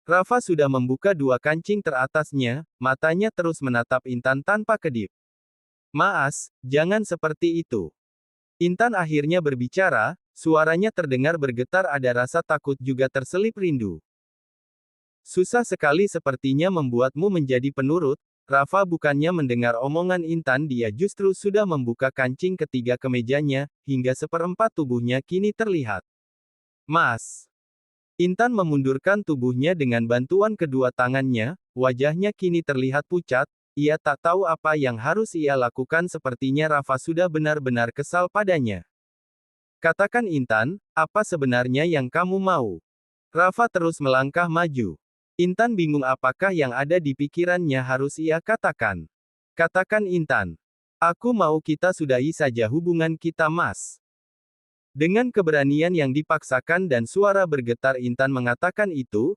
Rafa sudah membuka dua kancing teratasnya, matanya terus menatap Intan tanpa kedip. Maas, jangan seperti itu. Intan akhirnya berbicara, suaranya terdengar bergetar, ada rasa takut juga terselip rindu. Susah sekali sepertinya membuatmu menjadi penurut. Rafa bukannya mendengar omongan Intan, dia justru sudah membuka kancing ketiga kemejanya, hingga seperempat tubuhnya kini terlihat. Mas. Intan memundurkan tubuhnya dengan bantuan kedua tangannya, wajahnya kini terlihat pucat, ia tak tahu apa yang harus ia lakukan, sepertinya Rafa sudah benar-benar kesal padanya. Katakan Intan, apa sebenarnya yang kamu mau? Rafa terus melangkah maju. Intan bingung apakah yang ada di pikirannya harus ia katakan. Katakan Intan. Aku mau kita sudahi saja hubungan kita, Mas. Dengan keberanian yang dipaksakan dan suara bergetar Intan mengatakan itu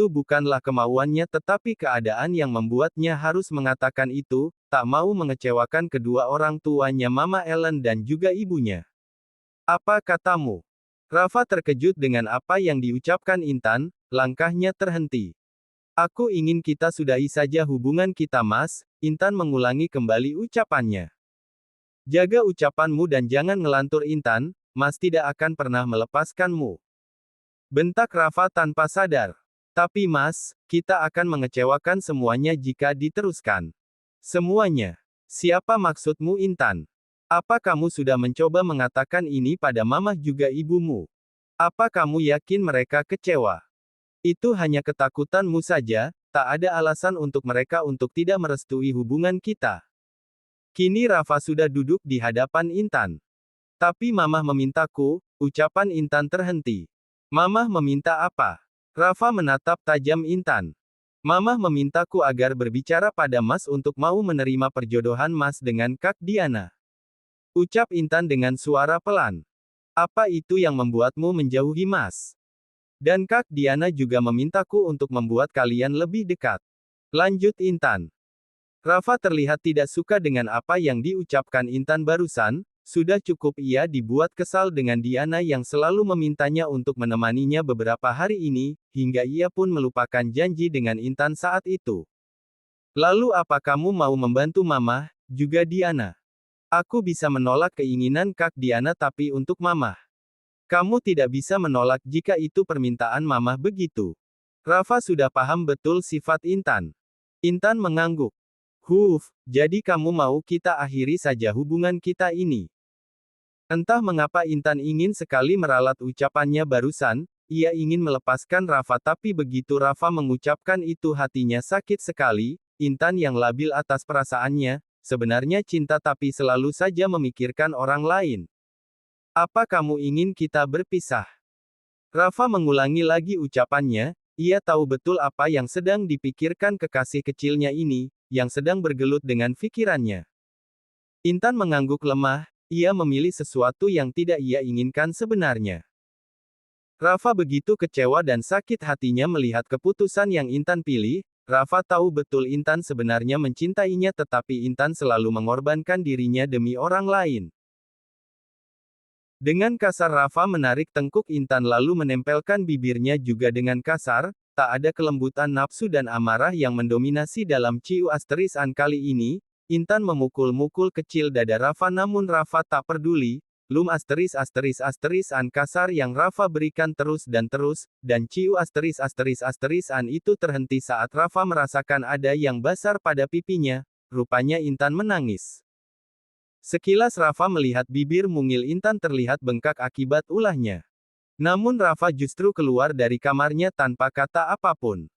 bukanlah kemauannya tetapi keadaan yang membuatnya harus mengatakan itu, tak mau mengecewakan kedua orang tuanya Mama Ellen dan juga ibunya. Apa katamu? Rafa terkejut dengan apa yang diucapkan Intan, langkahnya terhenti. Aku ingin kita sudahi saja hubungan kita, Mas. Intan mengulangi kembali ucapannya. Jaga ucapanmu dan jangan ngelantur Intan, Mas tidak akan pernah melepaskanmu. Bentak Rafa tanpa sadar. Tapi Mas, kita akan mengecewakan semuanya jika diteruskan. Semuanya. Siapa maksudmu Intan? Apa kamu sudah mencoba mengatakan ini pada Mama juga ibumu? Apa kamu yakin mereka kecewa? Itu hanya ketakutanmu saja, tak ada alasan untuk mereka untuk tidak merestui hubungan kita. Kini Rafa sudah duduk di hadapan Intan. Tapi Mamah memintaku, ucapan Intan terhenti. Mamah meminta apa? Rafa menatap tajam Intan. Mamah memintaku agar berbicara pada Mas untuk mau menerima perjodohan Mas dengan Kak Diana. Ucap Intan dengan suara pelan. Apa itu yang membuatmu menjauhi Mas? Dan Kak Diana juga memintaku untuk membuat kalian lebih dekat. Lanjut Intan. Rafa terlihat tidak suka dengan apa yang diucapkan Intan barusan, sudah cukup ia dibuat kesal dengan Diana yang selalu memintanya untuk menemaninya beberapa hari ini, hingga ia pun melupakan janji dengan Intan saat itu. Lalu apa kamu mau membantu Mamah, juga Diana? Aku bisa menolak keinginan Kak Diana tapi untuk Mamah. Kamu tidak bisa menolak jika itu permintaan Mamah begitu. Rafa sudah paham betul sifat Intan. Intan mengangguk. Jadi kamu mau kita akhiri saja hubungan kita ini. Entah mengapa Intan ingin sekali meralat ucapannya barusan, ia ingin melepaskan Rafa tapi begitu Rafa mengucapkan itu hatinya sakit sekali, Intan yang labil atas perasaannya, sebenarnya cinta tapi selalu saja memikirkan orang lain. Apa kamu ingin kita berpisah? Rafa mengulangi lagi ucapannya, ia tahu betul apa yang sedang dipikirkan kekasih kecilnya ini, yang sedang bergelut dengan pikirannya. Intan mengangguk lemah, ia memilih sesuatu yang tidak ia inginkan sebenarnya. Rafa begitu kecewa dan sakit hatinya melihat keputusan yang Intan pilih. Rafa tahu betul Intan sebenarnya mencintainya tetapi Intan selalu mengorbankan dirinya demi orang lain. Dengan kasar Rafa menarik tengkuk Intan lalu menempelkan bibirnya juga dengan kasar, tak ada kelembutan nafsu dan amarah yang mendominasi dalam ciu asterisan kali ini, Intan memukul-mukul kecil dada Rafa namun Rafa tak peduli, asterisan kasar yang Rafa berikan terus, dan ciu asterisan itu terhenti saat Rafa merasakan ada yang basar pada pipinya, rupanya Intan menangis. Sekilas Rafa melihat bibir mungil Intan terlihat bengkak akibat ulahnya. Namun Rafa justru keluar dari kamarnya tanpa kata apapun.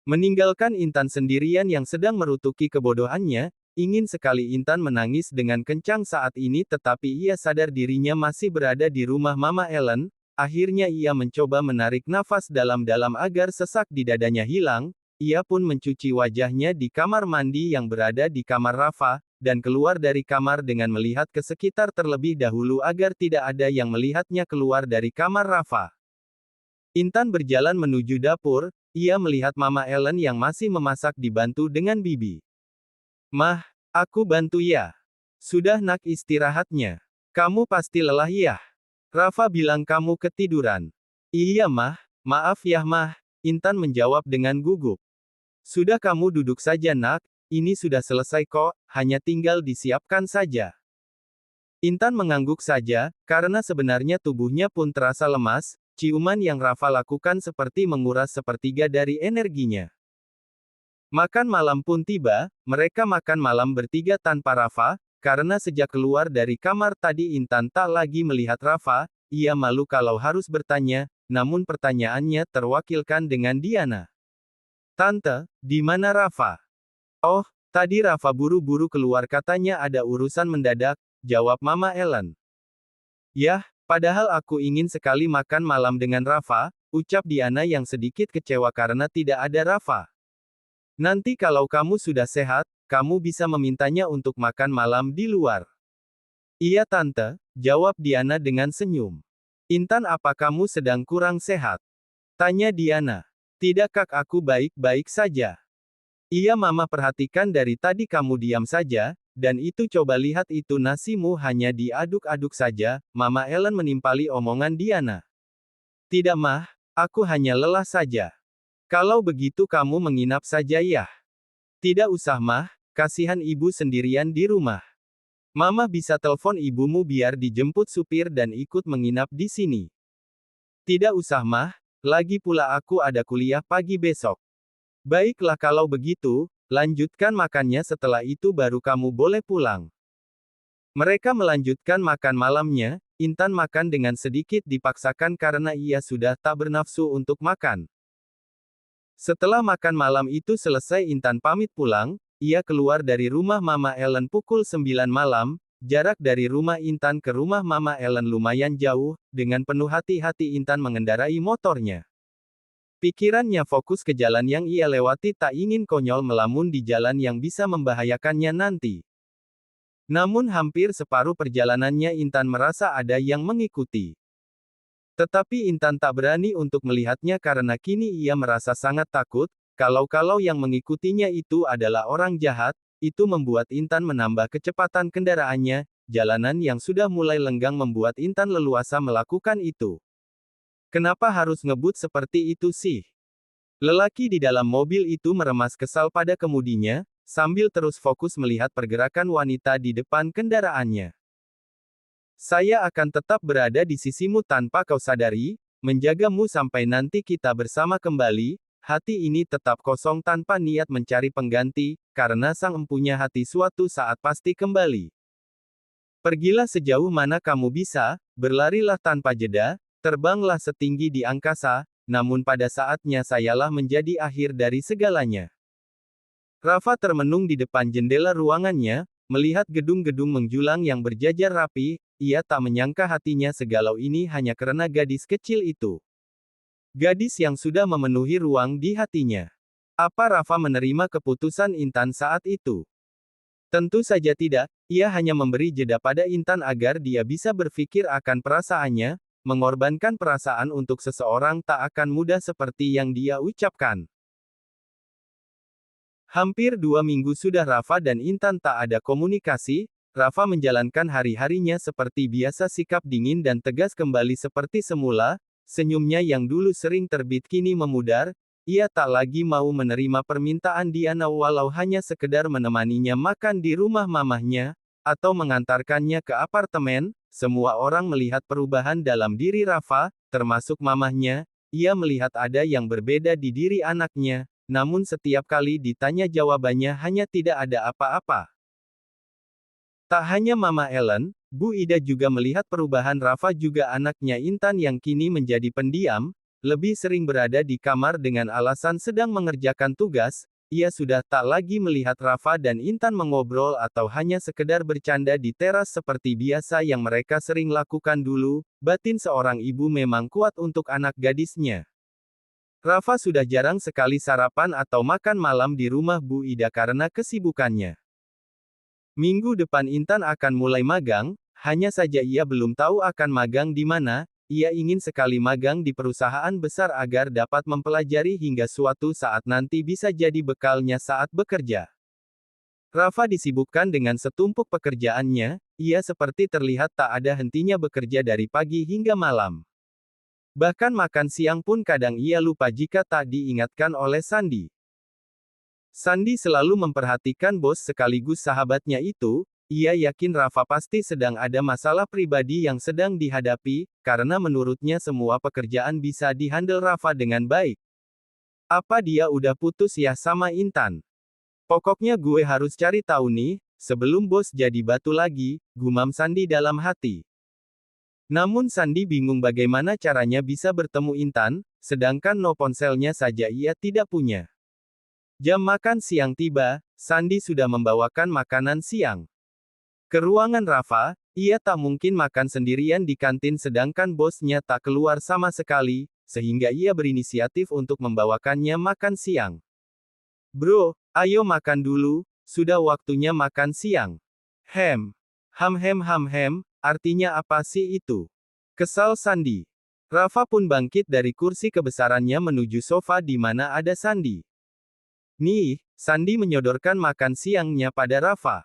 Meninggalkan Intan sendirian yang sedang merutuki kebodohannya, ingin sekali Intan menangis dengan kencang saat ini tetapi ia sadar dirinya masih berada di rumah Mama Ellen, akhirnya ia mencoba menarik nafas dalam-dalam agar sesak di dadanya hilang, ia pun mencuci wajahnya di kamar mandi yang berada di kamar Rafa, dan keluar dari kamar dengan melihat ke sekitar terlebih dahulu agar tidak ada yang melihatnya keluar dari kamar Rafa. Intan berjalan menuju dapur, ia melihat Mama Ellen yang masih memasak dibantu dengan bibi. Mah, aku bantu ya. Sudah nak istirahatnya. Kamu pasti lelah ya. Rafa bilang kamu ketiduran. Iya mah, maaf ya mah. Intan menjawab dengan gugup. Sudah kamu duduk saja nak, ini sudah selesai kok, hanya tinggal disiapkan saja. Intan mengangguk saja, karena sebenarnya tubuhnya pun terasa lemas, ciuman yang Rafa lakukan seperti menguras sepertiga dari energinya. Makan malam pun tiba, mereka makan malam bertiga tanpa Rafa, karena sejak keluar dari kamar tadi Intan tak lagi melihat Rafa, ia malu kalau harus bertanya, namun pertanyaannya terwakilkan dengan Diana. Tante, di mana Rafa? Oh, tadi Rafa buru-buru keluar katanya ada urusan mendadak, jawab Mama Ellen. Yah, padahal aku ingin sekali makan malam dengan Rafa, ucap Diana yang sedikit kecewa karena tidak ada Rafa. Nanti kalau kamu sudah sehat, kamu bisa memintanya untuk makan malam di luar. Iya tante, jawab Diana dengan senyum. Intan apa kamu sedang kurang sehat? Tanya Diana. Tidak kak aku baik-baik saja. Iya mama perhatikan dari tadi kamu diam saja, dan itu coba lihat itu nasimu hanya diaduk-aduk saja, Mama Ellen menimpali omongan Diana. Tidak mah, aku hanya lelah saja. Kalau begitu kamu menginap saja ya. Tidak usah mah, kasihan ibu sendirian di rumah. Mama bisa telepon ibumu biar dijemput supir dan ikut menginap di sini. Tidak usah mah, lagi pula aku ada kuliah pagi besok. Baiklah kalau begitu, lanjutkan makannya setelah itu baru kamu boleh pulang. Mereka melanjutkan makan malamnya, Intan makan dengan sedikit dipaksakan karena ia sudah tak bernafsu untuk makan. Setelah makan malam itu selesai Intan pamit pulang, ia keluar dari rumah Mama Ellen pukul 9 malam, jarak dari rumah Intan ke rumah Mama Ellen lumayan jauh, dengan penuh hati-hati Intan mengendarai motornya. Pikirannya fokus ke jalan yang ia lewati tak ingin konyol melamun di jalan yang bisa membahayakannya nanti. Namun hampir separuh perjalanannya Intan merasa ada yang mengikuti. Tetapi Intan tak berani untuk melihatnya karena kini ia merasa sangat takut, kalau-kalau yang mengikutinya itu adalah orang jahat, itu membuat Intan menambah kecepatan kendaraannya, jalanan yang sudah mulai lenggang membuat Intan leluasa melakukan itu. Kenapa harus ngebut seperti itu sih? Lelaki di dalam mobil itu meremas kesal pada kemudinya, sambil terus fokus melihat pergerakan wanita di depan kendaraannya. Saya akan tetap berada di sisimu tanpa kau sadari, menjagamu sampai nanti kita bersama kembali, hati ini tetap kosong tanpa niat mencari pengganti, karena sang empunya hati suatu saat pasti kembali. Pergilah sejauh mana kamu bisa, berlarilah tanpa jeda, terbanglah setinggi di angkasa, namun pada saatnya sayalah menjadi akhir dari segalanya. Rafa termenung di depan jendela ruangannya, melihat gedung-gedung menjulang yang berjajar rapi, ia tak menyangka hatinya segalau ini hanya karena gadis kecil itu. Gadis yang sudah memenuhi ruang di hatinya. Apa Rafa menerima keputusan Intan saat itu? Tentu saja tidak, ia hanya memberi jeda pada Intan agar dia bisa berpikir akan perasaannya, mengorbankan perasaan untuk seseorang tak akan mudah seperti yang dia ucapkan. Hampir 2 minggu sudah Rafa dan Intan tak ada komunikasi, Rafa menjalankan hari-harinya seperti biasa sikap dingin dan tegas kembali seperti semula, senyumnya yang dulu sering terbit kini memudar, ia tak lagi mau menerima permintaan Diana walau hanya sekedar menemaninya makan di rumah mamahnya, atau mengantarkannya ke apartemen, semua orang melihat perubahan dalam diri Rafa, termasuk mamahnya, ia melihat ada yang berbeda di diri anaknya, namun setiap kali ditanya jawabannya hanya tidak ada apa-apa. Tak hanya Mama Ellen, Bu Ida juga melihat perubahan Rafa juga anaknya Intan yang kini menjadi pendiam, lebih sering berada di kamar dengan alasan sedang mengerjakan tugas, ia sudah tak lagi melihat Rafa dan Intan mengobrol atau hanya sekedar bercanda di teras seperti biasa yang mereka sering lakukan dulu, batin seorang ibu memang kuat untuk anak gadisnya. Rafa sudah jarang sekali sarapan atau makan malam di rumah Bu Ida karena kesibukannya. Minggu depan Intan akan mulai magang, hanya saja ia belum tahu akan magang di mana, ia ingin sekali magang di perusahaan besar agar dapat mempelajari hingga suatu saat nanti bisa jadi bekalnya saat bekerja. Rafa disibukkan dengan setumpuk pekerjaannya, ia seperti terlihat tak ada hentinya bekerja dari pagi hingga malam. Bahkan makan siang pun kadang ia lupa jika tak diingatkan oleh Sandy. Sandy selalu memperhatikan bos sekaligus sahabatnya itu. Ia yakin Rafa pasti sedang ada masalah pribadi yang sedang dihadapi, karena menurutnya semua pekerjaan bisa dihandle Rafa dengan baik. Apa dia udah putus ya sama Intan? Pokoknya gue harus cari tahu nih, sebelum bos jadi batu lagi, gumam Sandy dalam hati. Namun Sandy bingung bagaimana caranya bisa bertemu Intan, sedangkan no ponselnya saja ia tidak punya. Jam makan siang tiba, Sandy sudah membawakan makanan siang ke ruangan Rafa. Ia tak mungkin makan sendirian di kantin sedangkan bosnya tak keluar sama sekali, sehingga ia berinisiatif untuk membawakannya makan siang. Bro, ayo makan dulu, sudah waktunya makan siang. Ham, artinya apa sih itu? Kesal Sandy. Rafa pun bangkit dari kursi kebesarannya menuju sofa di mana ada Sandy. Nih, Sandy menyodorkan makan siangnya pada Rafa.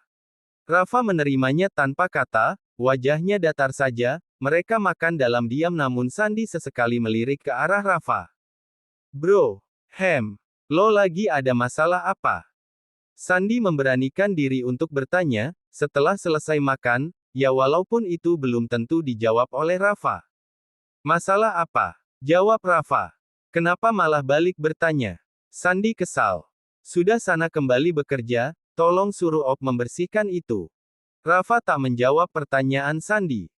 Rafa menerimanya tanpa kata, wajahnya datar saja. Mereka makan dalam diam namun Sandy sesekali melirik ke arah Rafa. Bro, lo lagi ada masalah apa? Sandy memberanikan diri untuk bertanya, setelah selesai makan, ya walaupun itu belum tentu dijawab oleh Rafa. Masalah apa? Jawab Rafa. Kenapa malah balik bertanya? Sandy kesal. Sudah sana kembali bekerja, tolong suruh Op membersihkan itu. Rafa tak menjawab pertanyaan Sandy.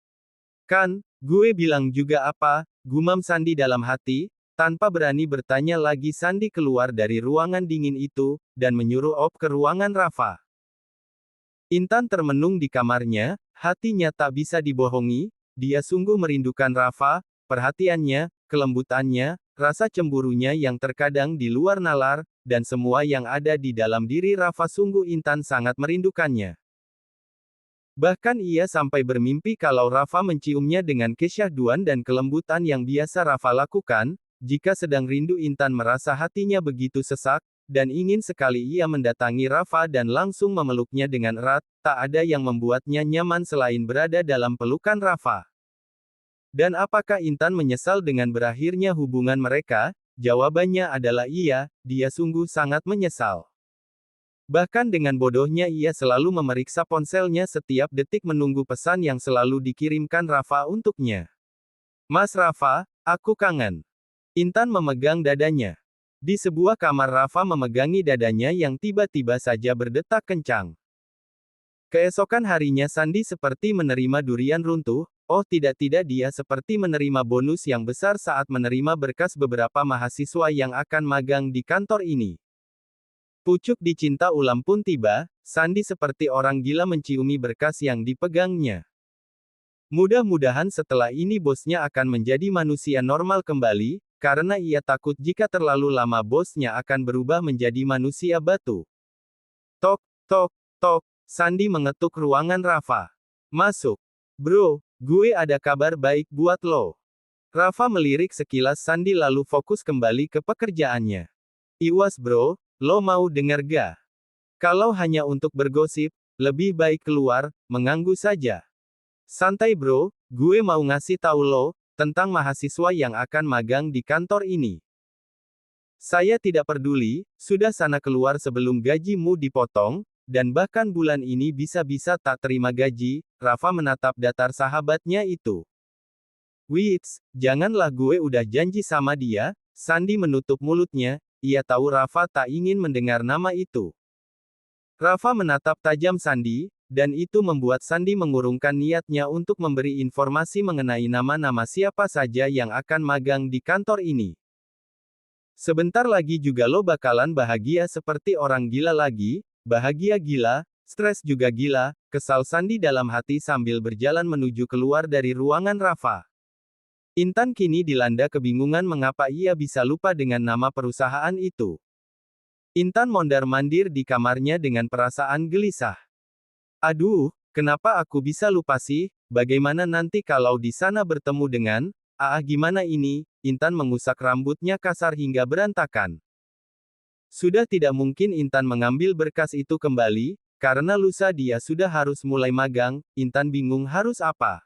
Kan, gue bilang juga apa, gumam Sandy dalam hati. Tanpa berani bertanya lagi Sandy keluar dari ruangan dingin itu, dan menyuruh Op ke ruangan Rafa. Intan termenung di kamarnya, hatinya tak bisa dibohongi, dia sungguh merindukan Rafa, perhatiannya, kelembutannya, rasa cemburunya yang terkadang di luar nalar, dan semua yang ada di dalam diri Rafa sungguh Intan sangat merindukannya. Bahkan ia sampai bermimpi kalau Rafa menciumnya dengan kesyahduan dan kelembutan yang biasa Rafa lakukan. Jika sedang rindu Intan merasa hatinya begitu sesak, dan ingin sekali ia mendatangi Rafa dan langsung memeluknya dengan erat, tak ada yang membuatnya nyaman selain berada dalam pelukan Rafa. Dan apakah Intan menyesal dengan berakhirnya hubungan mereka? Jawabannya adalah iya, dia sungguh sangat menyesal. Bahkan dengan bodohnya ia selalu memeriksa ponselnya setiap detik menunggu pesan yang selalu dikirimkan Rafa untuknya. Mas Rafa, aku kangen. Intan memegang dadanya. Di sebuah kamar Rafa memegangi dadanya yang tiba-tiba saja berdetak kencang. Keesokan harinya Sandy seperti menerima durian runtuh. Oh tidak-tidak dia seperti menerima bonus yang besar saat menerima berkas beberapa mahasiswa yang akan magang di kantor ini. Pucuk dicinta ulam pun tiba, Sandy seperti orang gila menciumi berkas yang dipegangnya. Mudah-mudahan setelah ini bosnya akan menjadi manusia normal kembali, karena ia takut jika terlalu lama bosnya akan berubah menjadi manusia batu. Tok, tok, tok, Sandy mengetuk ruangan Rafa. Masuk. Bro, gue ada kabar baik buat lo. Rafa melirik sekilas Sandy lalu fokus kembali ke pekerjaannya. Iwas bro, lo mau denger ga? Kalau hanya untuk bergosip, lebih baik keluar, mengganggu saja. Santai bro, gue mau ngasih tahu lo, tentang mahasiswa yang akan magang di kantor ini. Saya tidak peduli, sudah sana keluar sebelum gajimu dipotong, dan bahkan bulan ini bisa-bisa tak terima gaji. Rafa menatap datar sahabatnya itu. Wits, janganlah gue udah janji sama dia. Sandy menutup mulutnya, ia tahu Rafa tak ingin mendengar nama itu. Rafa menatap tajam Sandy, dan itu membuat Sandy mengurungkan niatnya untuk memberi informasi mengenai nama-nama siapa saja yang akan magang di kantor ini. Sebentar lagi juga lo bakalan bahagia seperti orang gila lagi, bahagia gila, stres juga gila, kesal Sandy dalam hati sambil berjalan menuju keluar dari ruangan Rafa. Intan kini dilanda kebingungan mengapa ia bisa lupa dengan nama perusahaan itu. Intan mondar-mandir di kamarnya dengan perasaan gelisah. Aduh, kenapa aku bisa lupa sih? Bagaimana nanti kalau di sana bertemu dengan, gimana ini? Intan mengusap rambutnya kasar hingga berantakan. Sudah tidak mungkin Intan mengambil berkas itu kembali, karena lusa dia sudah harus mulai magang. Intan bingung harus apa.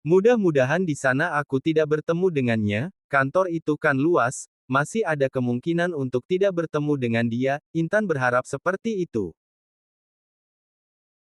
Mudah-mudahan di sana aku tidak bertemu dengannya, kantor itu kan luas, masih ada kemungkinan untuk tidak bertemu dengan dia, Intan berharap seperti itu.